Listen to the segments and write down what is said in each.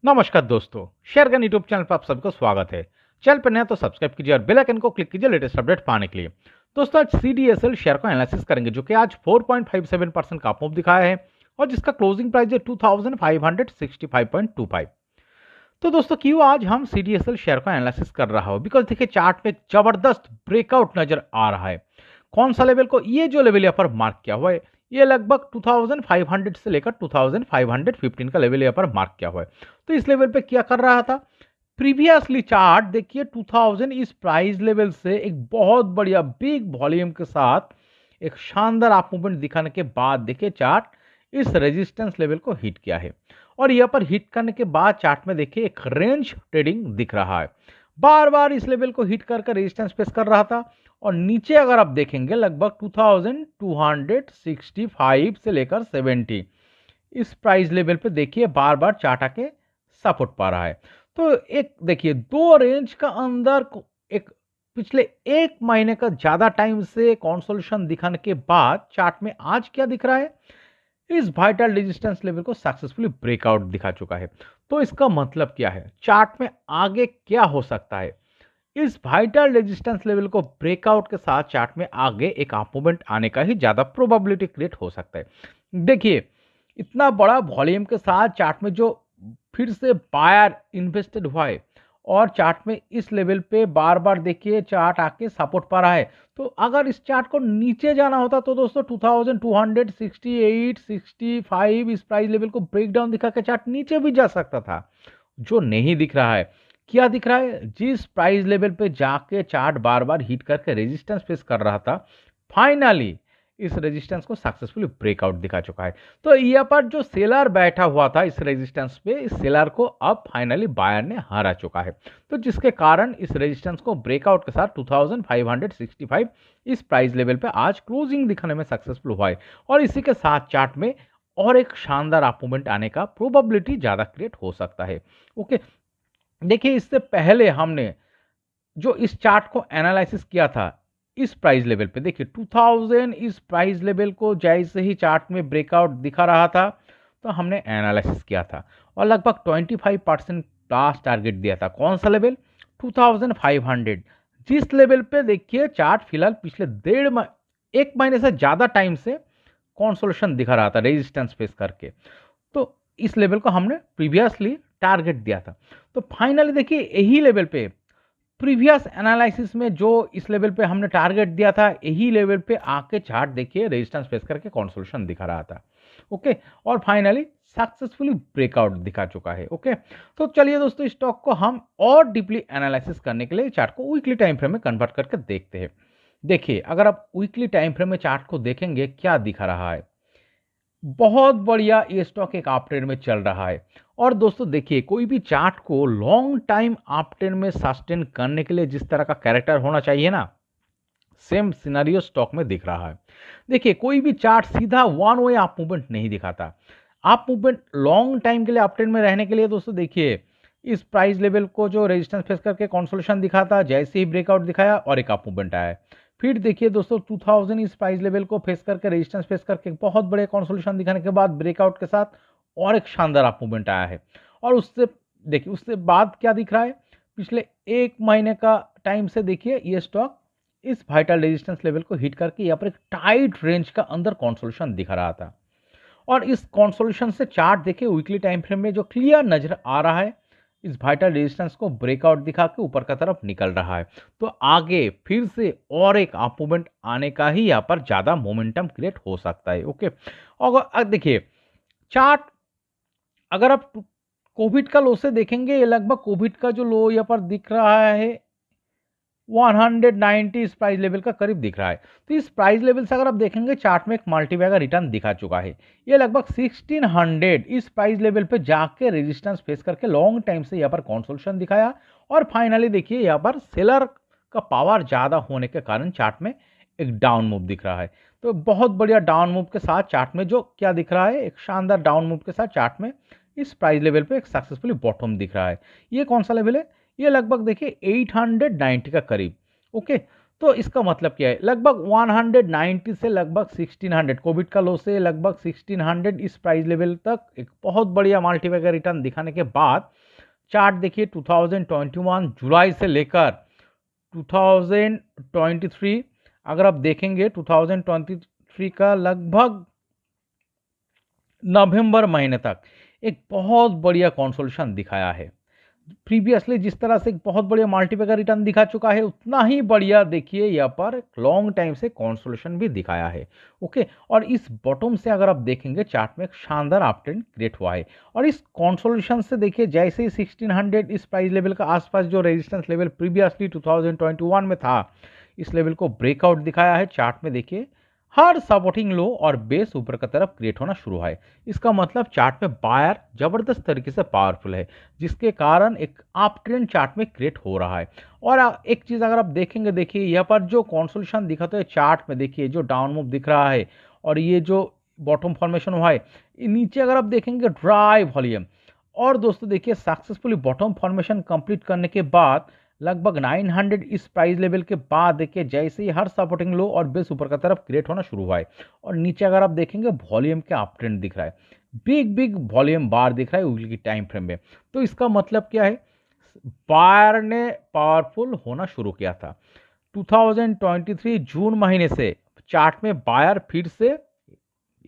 नमस्कार दोस्तों, share gun YouTube channel पर आप सबको स्वागत है। चैनल पर नया तो सब्सक्राइब कीजिए और बेल आइकन को क्लिक कीजिए लेटेस्ट अपडेट पाने के लिए। दोस्तों आज सीडीएसएल शेयर को एनालिसिस करेंगे जो कि आज 4.57% का मूव दिखाया है और जिसका क्लोजिंग प्राइस है 2565.25। तो दोस्तों क्यों आज हम सीडीएसएल शेयर को एनालिसिस कर रहा हो, बिकॉज देखिए चार्ट में एक जबरदस्त ब्रेकआउट नजर आ रहा है। कौन सा लेवल को, ये जो लेवल यहाँ पर मार्क किया हुआ है ये लगभग 2500 से लेकर 2515 का लेवल यहाँ पर मार्क किया हुआ है। तो इस लेवल पे क्या कर रहा था प्रीवियसली, चार्ट देखिए 2000 इस प्राइस लेवल से एक बहुत बढ़िया बिग वॉल्यूम के साथ एक शानदार अप मूवमेंट दिखाने के बाद देखिए चार्ट इस रेजिस्टेंस लेवल को हिट किया है और यहाँ पर हिट करने के बाद चार्ट में देखिए एक रेंज ट्रेडिंग दिख रहा है। बार बार इस लेवल को हिट करके रेजिस्टेंस फेस कर रहा था और नीचे अगर आप देखेंगे लगभग 2265 से लेकर 70 इस प्राइस लेवल पे देखिए बार बार चार्ट आके सपोर्ट पा रहा है। तो एक देखिए दो रेंज का अंदर एक पिछले एक महीने का ज्यादा टाइम से कंसोलिडेशन दिखाने के बाद चार्ट में आज क्या दिख रहा है, इस वाइटल रेजिस्टेंस लेवल को सक्सेसफुली ब्रेकआउट दिखा चुका है। तो इसका मतलब क्या है, चार्ट में आगे क्या हो सकता है, इस वाइटल रेजिस्टेंस लेवल को ब्रेकआउट के साथ चार्ट में आगे एक अप मूवमेंट आने का ही ज्यादा प्रोबेबिलिटी क्रिएट हो सकता है। देखिए इतना बड़ा वॉल्यूम के साथ चार्ट में जो फिर से बायर इन्वेस्टेड हुआ है और चार्ट में इस लेवल पे बार बार देखिए चार्ट आके सपोर्ट पा रहा है। तो अगर इस चार्ट को नीचे जाना होता तो दोस्तों 2268 65 इस प्राइस लेवल को ब्रेक डाउन दिखा के चार्ट नीचे भी जा सकता था। जो नहीं दिख रहा है, क्या दिख रहा है, जिस प्राइस लेवल पे जाके चार्ट बार बार हिट करके रेजिस्टेंस फेस कर रहा था, फाइनली इस रेजिस्टेंस को सक्सेसफुली ब्रेकआउट दिखा चुका है। तो यहाँ पर जो सेलर बैठा हुआ था इस रेजिस्टेंस पे, इस सेलर को अब फाइनली बायर ने हरा चुका है। तो जिसके कारण इस रेजिस्टेंस को ब्रेकआउट के साथ 2565 इस प्राइस लेवल पे आज क्लोजिंग दिखाने में सक्सेसफुल हुआ है और इसी के साथ चार्ट में और एक शानदार अप मूवमेंट आने का प्रोबेबिलिटी ज्यादा क्रिएट हो सकता है। ओके, देखिए इससे पहले हमने जो इस चार्ट को एनालिसिस किया था इस प्राइस लेवल पे, देखिए 2000 इस प्राइस लेवल को जैसे ही चार्ट में ब्रेकआउट दिखा रहा था तो हमने एनालिसिस किया था और लगभग 25% प्लस टारगेट दिया था। कौन सा लेवल, 2500, जिस लेवल पे देखिए चार्ट फिलहाल पिछले एक महीने से ज्यादा टाइम से कंसोलिडेशन दिखा रहा था रेजिस्टेंस फेस करके। तो इस लेवल को हमने प्रीवियसली टारगेट दिया था। तो फाइनली देखिए यही लेवल पे प्रीवियस एनालिसिस में जो इस लेवल पे हमने टारगेट दिया था यही लेवल पे आके चार्ट देखिए रेजिस्टेंस फेस करके कंसोलिडेशन दिखा रहा था। ओके, और फाइनली सक्सेसफुली ब्रेकआउट दिखा चुका है। ओके, तो चलिए दोस्तों स्टॉक को हम और डीपली एनालिसिस करने के लिए चार्ट को वीकली टाइम फ्रेम में कन्वर्ट करके देखते हैं। देखिए अगर आप वीकली टाइम फ्रेम में चार्ट को देखेंगे क्या दिखा रहा है, बहुत बढ़िया ये स्टॉक एक अप ट्रेंड में चल रहा है। और दोस्तों देखिए कोई भी चार्ट को लॉन्ग टाइम अप ट्रेंड में सस्टेन करने के लिए जिस तरह का कैरेक्टर होना चाहिए ना, सेम सिनेरियो स्टॉक में दिख रहा है। देखिए कोई भी चार्ट सीधा वन वे अप मूवमेंट नहीं दिखाता। अप मूवमेंट लॉन्ग टाइम के लिए अप ट्रेंड में रहने के लिए दोस्तों देखिए इस प्राइस लेवल को जो रेजिस्टेंस फेस करके कंसोलिडेशन दिखाता, जैसे ही ब्रेकआउट दिखाया और एक अप मूवमेंट आया। फिर देखिए दोस्तों 2000 इस प्राइस लेवल को फेस करके रेजिस्टेंस फेस करके बहुत बड़े कंसोलिडेशन दिखाने के बाद ब्रेकआउट के साथ और एक शानदार अप मूवमेंट आया है। और उससे देखिए उससे बाद क्या दिख रहा है, पिछले एक महीने का टाइम से देखिए ये स्टॉक इस वाइटल रेजिस्टेंस लेवल को हिट करके यहाँ पर एक टाइट रेंज का अंदर कंसोलिडेशन दिखा रहा था। और इस कंसोलिडेशन से चार्ट देखिए वीकली टाइम फ्रेम में जो क्लियर नजर आ रहा है, इस वाइटल रेजिस्टेंस को ब्रेकआउट दिखा के ऊपर का तरफ निकल रहा है। तो आगे फिर से और एक अप मूवमेंट आने का ही यहाँ पर ज्यादा मोमेंटम क्रिएट हो सकता है। ओके, और देखिए चार्ट अगर आप कोविड का लो से देखेंगे, लगभग कोविड का जो लो यहाँ पर दिख रहा है 190 इस प्राइस लेवल का करीब दिख रहा है। तो इस प्राइस लेवल से अगर आप देखेंगे चार्ट में एक मल्टीबैगर रिटर्न दिखा चुका है। ये लगभग 1600 इस प्राइस लेवल पे जाके रेजिस्टेंस फेस करके लॉन्ग टाइम से यहाँ पर कंसोलिडेशन दिखाया और फाइनली देखिए यहाँ पर सेलर का पावर ज्यादा होने के कारण चार्ट में एक डाउन मूव दिख रहा है। तो बहुत बढ़िया डाउन मूव के साथ चार्ट में जो क्या दिख रहा है, एक शानदार डाउन मूव के साथ चार्ट में इस प्राइस लेवल पे एक सक्सेसफुली बॉटम दिख रहा है। ये कौन सा लेवल है, ये लगभग देखिए 890 का करीब। ओके, तो इसका मतलब क्या है, लगभग 190 से लगभग 1600, कोविड का लो से लगभग 1600 इस प्राइस लेवल तक एक बहुत बढ़िया मल्टीबैगर रिटर्न दिखाने के बाद चार्ट देखिए 2021 जुलाई से लेकर 2023, अगर आप देखेंगे 2023 का लगभग नवंबर महीने तक एक बहुत बढ़िया कंसोलिडेशन दिखाया है। प्रीवियसली जिस तरह से एक बहुत बढ़िया मल्टीबैगर रिटर्न दिखा चुका है, उतना ही बढ़िया देखिए यहाँ पर लॉन्ग टाइम से कंसोलिडेशन भी दिखाया है। ओके, और इस बॉटम से अगर आप देखेंगे चार्ट में एक शानदार अपट्रेंड क्रिएट हुआ है, और इस कंसोलिडेशन से देखिए जैसे ही 1600 इस प्राइस लेवल का आसपास जो रेजिस्टेंस लेवल प्रीवियसली 2021 में था, इस लेवल को ब्रेकआउट दिखाया है। चार्ट में देखिए हर सपोर्टिंग लो और बेस ऊपर की तरफ क्रिएट होना शुरू है। इसका मतलब चार्ट में बायर जबरदस्त तरीके से पावरफुल है, जिसके कारण एक अप ट्रेंड चार्ट में क्रिएट हो रहा है। और एक चीज अगर आप देखेंगे, देखिए यहाँ पर जो कंसोलिडेशन दिखाते हैं चार्ट में, देखिए जो डाउन मूव दिख रहा है और ये जो बॉटम फॉर्मेशन हुआ है, नीचे अगर आप देखेंगे ड्राई वॉल्यूम। और दोस्तों देखिए सक्सेसफुली बॉटम फॉर्मेशन कंप्लीट करने के बाद लगभग 900 इस प्राइस लेवल के बाद देखिए जैसे ही हर सपोर्टिंग लो और बेस ऊपर की तरफ क्रिएट होना शुरू हुआ है, और नीचे अगर आप देखेंगे वॉल्यूम का अप ट्रेंड दिख रहा है, बिग वॉल्यूम बार दिख रहा है वीकली की टाइम फ्रेम में। तो इसका मतलब क्या है, बायर ने पावरफुल होना शुरू किया था। 2023 जून महीने से चार्ट में बायर फिर से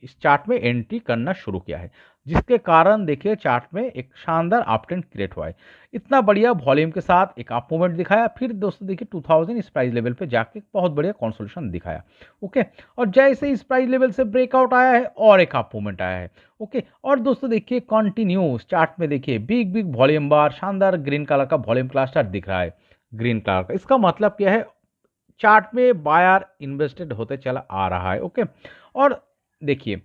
इस चार्ट में एंट्री करना शुरू किया है, जिसके कारण देखिए चार्ट में एक शानदार अपट्रेंड क्रिएट हुआ है। इतना बढ़िया वॉल्यूम के साथ एक अप मूवमेंट दिखाया, फिर दोस्तों देखिए 2000 इस प्राइस लेवल पे जाके बहुत बढ़िया कंसोलिडेशन दिखाया। ओके, और जैसे इस प्राइस लेवल से ब्रेकआउट आया है और एक अप मूवमेंट आया है। ओके, और दोस्तों देखिए कंटिन्यूस चार्ट में देखिए बिग वॉल्यूम बार, शानदार ग्रीन कलर का वॉल्यूम क्लस्टर दिख रहा है, ग्रीन कलर का। इसका मतलब क्या है, चार्ट में बायर इन्वेस्टेड होते चला आ रहा है। ओके, और देखिए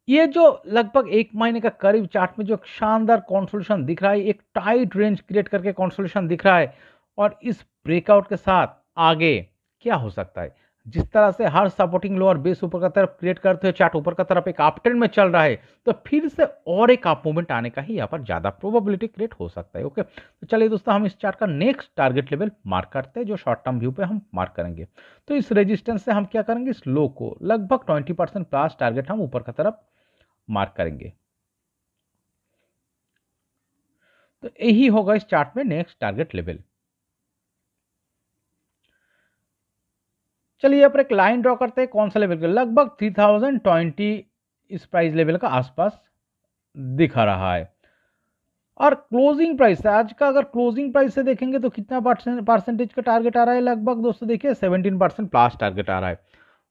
ये जो लगभग एक महीने का करीब चार्ट में जो शानदार कंसोलिडेशन दिख रहा है, एक टाइट रेंज क्रिएट करके कंसोलिडेशन दिख रहा है, और इस ब्रेकआउट के साथ आगे क्या हो सकता है, जिस तरह से हर सपोर्टिंग लो और बेस ऊपर की तरफ क्रिएट करते हुए चार्ट ऊपर की तरफ एक अप ट्रेंड में चल रहा है, तो फिर से और एक अप मूवमेंट आने का ही यहाँ पर ज्यादा प्रोबेबिलिटी क्रिएट हो सकता है। ओके, तो चलिए दोस्तों हम इस चार्ट का नेक्स्ट टारगेट लेवल मार्क करते हैं, जो शॉर्ट टर्म व्यू पे हम मार्क करेंगे। तो इस रेजिस्टेंस से हम क्या करेंगे, इस लो को लगभग 20% प्लस टारगेट हम ऊपर की तरफ मार्क करेंगे। तो यही होगा इस चार्ट में नेक्स्ट टारगेट लेवल। चलिए यहाँ पर एक लाइन ड्रॉ करते हैं, कौन सा लेवल का, लगभग 3020 इस प्राइस लेवल का आसपास दिखा रहा है। और क्लोजिंग प्राइस आज का अगर क्लोजिंग प्राइस से देखेंगे तो कितना परसेंटेज का टारगेट आ रहा है, लगभग दोस्तों देखिए 17% प्लस टारगेट आ रहा है।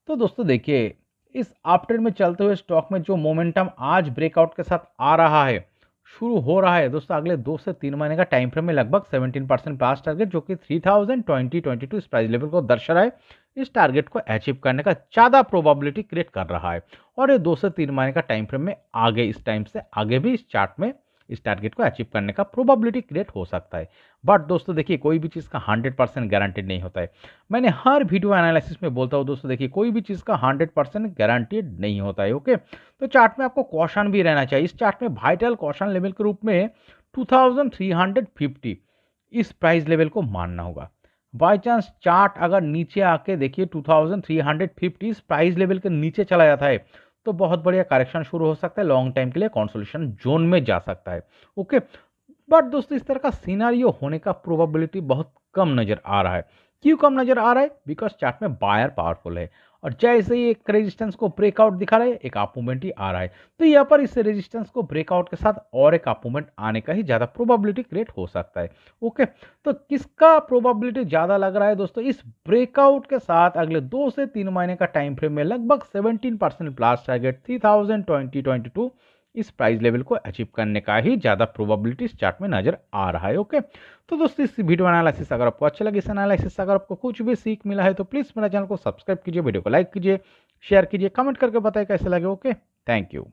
तो दोस्तों देखिए इस अपट्रेंड में चलते हुए स्टॉक में जो मोमेंटम आज ब्रेकआउट के साथ आ रहा है, शुरू हो रहा है दोस्तों, अगले 2 से 3 महीने का टाइम फ्रेम में लगभग 17% प्लस टारगेट, जो कि 3022 इस प्राइस लेवल को दर्शा रहा है, इस टारगेट को अचीव करने का ज्यादा प्रोबेबिलिटी क्रिएट कर रहा है। और ये 2 से 3 महीने का टाइम फ्रेम में आगे, इस टाइम से आगे भी इस चार्ट में इस टारगेट को अचीव करने का प्रोबेबिलिटी क्रिएट हो सकता है। बट दोस्तों देखिए कोई भी चीज़ का 100% गारंटेड नहीं होता है। मैंने हर वीडियो एनालिसिस में बोलता हूँ दोस्तों, देखिए कोई भी चीज़ का 100% गारंटेड नहीं होता है। ओके, तो चार्ट में आपको कॉशन भी रहना चाहिए। इस चार्ट में वाइटल कॉशन लेवल के रूप में 2350 इस प्राइस लेवल को मानना होगा। बाई चांस चार्ट अगर नीचे आके देखिए 2350 इस प्राइस लेवल के नीचे चला जाता है, तो बहुत बढ़िया करेक्शन शुरू हो सकता है, लॉन्ग टाइम के लिए कंसोलिडेशन जोन में जा सकता है। ओके, बट दोस्तों इस तरह का सिनारियो होने का प्रोबेबिलिटी बहुत कम नजर आ रहा है। क्यों कम नजर आ रहा है, बिकॉज चार्ट में बायर पावरफुल है, और जैसे ही एक रेजिस्टेंस को ब्रेकआउट दिखा रहा है, एक अप मूवमेंट ही आ रहा है। तो यहाँ पर इस रेजिस्टेंस को ब्रेकआउट के साथ और एक अप मूवमेंट आने का ही ज्यादा प्रोबेबिलिटी क्रिएट हो सकता है। ओके, तो किसका प्रोबेबिलिटी ज्यादा लग रहा है दोस्तों, इस ब्रेकआउट के साथ अगले 2 से 3 महीने का टाइम फ्रेम में लगभग 17% प्लस टारगेट 3022 इस प्राइस लेवल को अचीव करने का ही ज्यादा प्रोबेबिलिटी इस चार्ट में नजर आ रहा है। ओके, तो दोस्तों इस वीडियो एनालिसिस अगर आपको अच्छा लगे, इस एनालिसिस अगर आपको कुछ भी सीख मिला है, तो प्लीज मेरा चैनल को सब्सक्राइब कीजिए, वीडियो को लाइक कीजिए, शेयर कीजिए, कमेंट करके बताइए कैसे लगे। Okay, thank you.